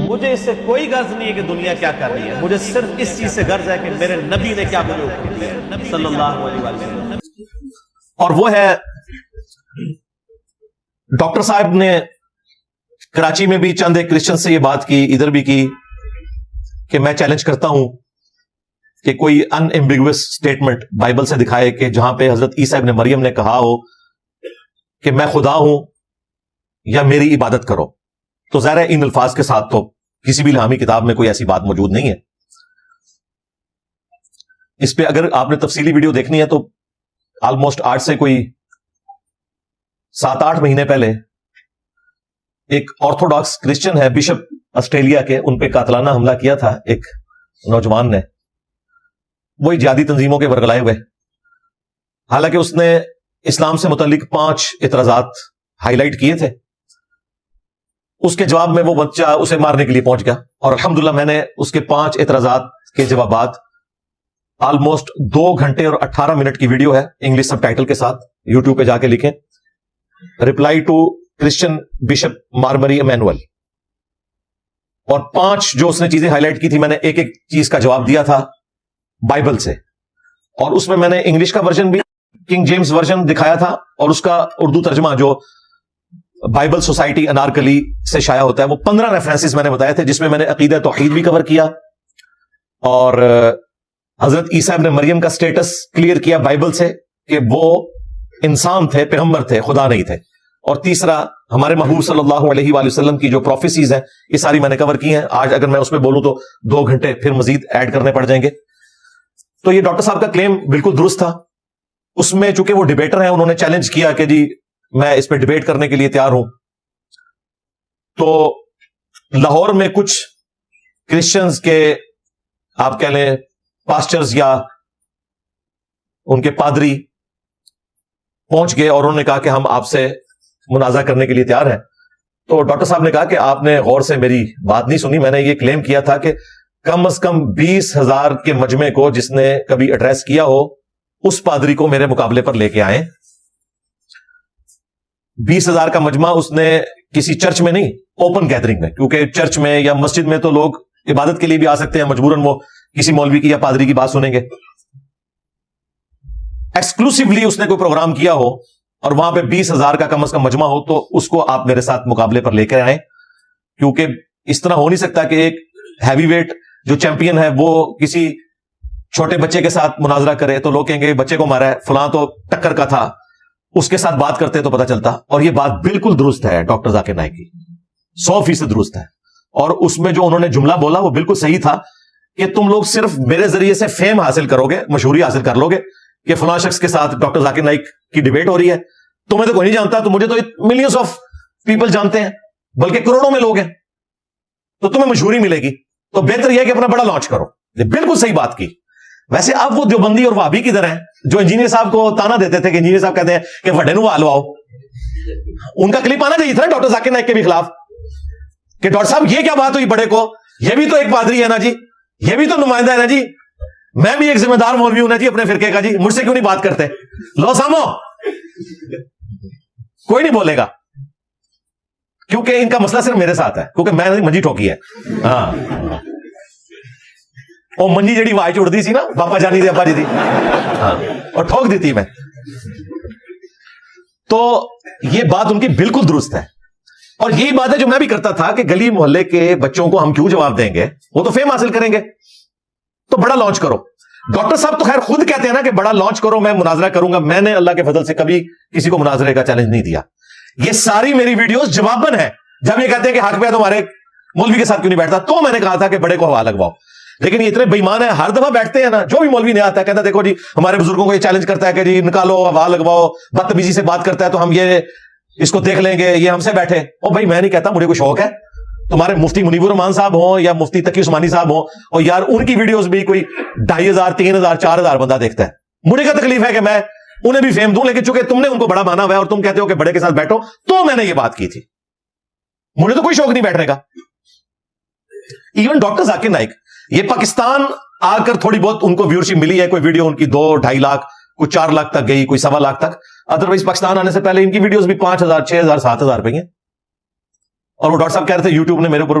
مجھے اس سے کوئی غرض نہیں ہے کہ دنیا کیا کر رہی ہے، مجھے صرف اس چیز سے غرض ہے کہ میرے نبی نے کیا بولے صلی اللہ علیہ وسلم۔ اور وہ ہے ڈاکٹر صاحب نے کراچی میں بھی چند ایک کرسچن سے یہ بات کی، ادھر بھی کی، کہ میں چیلنج کرتا ہوں کہ کوئی ان ایمبیگوس اسٹیٹمنٹ بائبل سے دکھائے کہ جہاں پہ حضرت عیسیٰ ابن مریم نے کہا ہو کہ میں خدا ہوں یا میری عبادت کرو۔ تو ظاہر ہے ان الفاظ کے ساتھ تو کسی بھی الہامی کتاب میں کوئی ایسی بات موجود نہیں ہے۔ اس پہ اگر آپ نے تفصیلی ویڈیو دیکھنی ہے تو آلموسٹ 8 سے کوئی 7-8 مہینے پہلے ایک آرتھوڈاکس کرسچن ہے بشپ آسٹریلیا کے، ان پہ قاتلانہ حملہ کیا تھا ایک نوجوان نے، وہی جہادی تنظیموں کے ورگلائے ہوئے۔ حالانکہ اس نے اسلام سے متعلق 5 اعتراضات ہائی لائٹ کیے تھے، اس کے جواب میں وہ بچہ اسے مارنے کے لیے پہنچ گیا، اور الحمدللہ میں نے اس کے 5 اعتراضات کے جوابات آلموسٹ 2 گھنٹے اور 18 منٹ کی ویڈیو ہے انگلش سب ٹائٹل کے ساتھ، یوٹیوب پہ جا کے لکھیں reply to Christian bishop Mar Mari Emmanuel, اور 5 جو اس نے چیزیں ہائی لائٹ کی تھی، میں نے ایک ایک چیز کا جواب دیا تھا بائبل سے، اور اس میں نے انگلش کا ورژن بھی کنگ جیمز ورژن دکھایا تھا، اور اس کا اردو ترجمہ جو بائبل سوسائٹی انارکلی سے شائع ہوتا ہے، وہ 15 ریفرنسز میں نے بتائے تھے، جس میں نے عقیدہ توحید بھی کور کیا، اور حضرت عیسیٰ ابن مریم کا سٹیٹس کلیئر کیا بائبل سے کہ وہ انسان تھے، پیغمبر تھے، خدا نہیں تھے، اور تیسرا ہمارے محبوب صلی اللہ علیہ وآلہ وسلم کی جو پروفیسیز ہیں یہ ساری میں نے کور کی ہیں۔ آج اگر میں اس میں بولوں تو 2 گھنٹے پھر مزید ایڈ کرنے پڑ جائیں گے۔ تو یہ ڈاکٹر صاحب کا کلیم بالکل درست تھا۔ اس میں چونکہ وہ ڈیبیٹر ہیں، انہوں نے چیلنج کیا کہ جی میں اس پہ ڈیبیٹ کرنے کے لیے تیار ہوں۔ تو لاہور میں کچھ کرسچنز کے آپ کہہ لیں پاسٹرز یا ان کے پادری پہنچ گئے، اور انہوں نے کہا کہ ہم آپ سے منازعہ کرنے کے لیے تیار ہیں۔ تو ڈاکٹر صاحب نے کہا کہ آپ نے غور سے میری بات نہیں سنی، میں نے یہ کلیم کیا تھا کہ کم از کم 20,000 کے مجمع کو جس نے کبھی ایڈریس کیا ہو اس پادری کو میرے مقابلے پر لے کے آئیں۔ 20,000 کا مجمع اس نے کسی چرچ میں نہیں، اوپن گیدرنگ میں، کیونکہ چرچ میں یا مسجد میں تو لوگ عبادت کے لیے بھی آ سکتے ہیں، مجبوراً وہ کسی مولوی کی یا پادری کی بات سنیں گے۔ ایکسکلوسیولی اس نے کوئی پروگرام کیا ہو اور وہاں پہ 20,000 کا کم از کم مجمع ہو تو اس کو آپ میرے ساتھ مقابلے پر لے کر آئیں، کیونکہ اس طرح ہو نہیں سکتا کہ ایک ہیوی ویٹ جو چیمپئن ہے وہ کسی چھوٹے بچے کے ساتھ مناظرہ کرے تو لوگ کہیں گے بچے کو مارا ہے، فلاں تو ٹکر کا تھا، اس کے ساتھ بات کرتے تو پتہ چلتا۔ اور یہ بات بالکل درست ہے ڈاکٹر ذاکر نائک کی، 100% درست ہے، اور اس میں جو انہوں نے جملہ بولا وہ بالکل صحیح تھا کہ تم لوگ صرف میرے ذریعے سے فیم حاصل کرو گے، مشہوری حاصل کر لو گے کہ فلاں شخص کے ساتھ ڈاکٹر ذاکر نائک کی ڈیبیٹ ہو رہی ہے، تمہیں تو کوئی نہیں جانتا، تو مجھے تو ملینز آف پیپل جانتے ہیں، بلکہ کروڑوں میں لوگ ہیں، تو تمہیں مشہوری ملے گی، تو بہتر یہ ہے کہ اپنا بڑا لانچ کرو۔ یہ بالکل صحیح بات کی۔ ویسے اب وہ دیوبندی اور وہابی کی طرح ہیں جو انجینئر صاحب کو تانا دیتے تھے کہ انجینئر صاحب کہتے ہیں کہ وڈے نو آلو آؤ، ان کا کلپ آنا چاہیے تھا ڈاکٹر ذاکر نائک کے بھی خلاف کہ ڈاکٹر صاحب یہ کیا بات ہوئی بڑے کو، یہ بھی تو ایک پادری ہے نا جی، یہ بھی تو نمائندہ ہے نا جی، میں بھی ایک ذمہ دار مولوی ہوں نا جی اپنے فرقے کا جی، مجھ سے کیوں نہیں بات کرتے؟ لو سامو، کوئی نہیں بولے گا کیونکہ ان کا مسئلہ صرف میرے ساتھ ہے، کیونکہ میں نے منجی ٹھوکی ہے۔ ہاں، وہ منجی جڑی آواز اڑتی سی نا باپا جانی دی ابا جی دی، ہاں، اور ٹھوک دیتی میں۔ تو یہ بات ان کی بالکل درست ہے، اور یہی بات ہے جو میں بھی کرتا تھا کہ گلی محلے کے بچوں کو ہم کیوں جواب دیں گے، وہ تو فیم حاصل کریں گے، تو بڑا لانچ کرو۔ ڈاکٹر صاحب تو خیر خود کہتے ہیں نا کہ بڑا لانچ کرو، میں مناظرہ کروں گا۔ میں نے اللہ کے فضل سے کبھی کسی کو مناظرے کا چیلنج نہیں دیا۔ یہ ساری میری ویڈیوز جواباً ہے، جب یہ کہتے ہیں کہ حق پہ تمہارے مولوی کے ساتھ کیوں نہیں بیٹھتا، تو میں نے کہا تھا کہ بڑے کو ہوا لگواؤ۔ لیکن یہ اتنے بےمان ہیں، ہر دفعہ بیٹھتے ہیں نا، جو بھی مولوی نہیں آتا ہے کہتا ہے دیکھو جی ہمارے بزرگوں کو یہ چیلنج کرتا ہے کہ جی نکالو، ہوا لگواؤ، بدتمیزی سے بات کرتا ہے تو ہم یہ اس کو دیکھ لیں گے، یہ ہم سے بیٹھے۔ او بھائی میں نہیں کہتا، مجھے کوئی شوق ہے، تمہارے مفتی منیب الرحمان صاحب ہوں یا مفتی تقی عثمانی صاحب ہوں، اور یار ان کی ویڈیوز بھی کوئی 2,500 3,000 4,000 بندہ دیکھتا ہے، مجھے کیا تکلیف ہے کہ میں انہیں بھی فیم دوں؟ لیکن چونکہ تم نے ان کو بڑا مانا ہوا ہے اور تم کہتے ہو کہ بڑے کے ساتھ بیٹھو، تو میں نے یہ بات کی تھی، مجھے تو کوئی شوق نہیں بیٹھنے کا۔ ایون ڈاکٹر ذاکر نائک یہ پاکستان آ کر تھوڑی بہت ان کو ویورشپ ملی ہے، کوئی ویڈیو ان کی 2-2.5 لاکھ، کوئی 4 لاکھ تک گئی، کوئی 1.25 لاکھ تک، ادروائز پاکستان آنے سے پہلے ان کی ویڈیوز بھی 5,000 6,000 7,000 پہ ہیں۔ اور وہ ڈاکٹر صاحب کہہ رہے تھے یوٹیوب نے میرے اوپر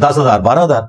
10,000, 12,000।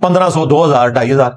1,500, 2,000, 2,500।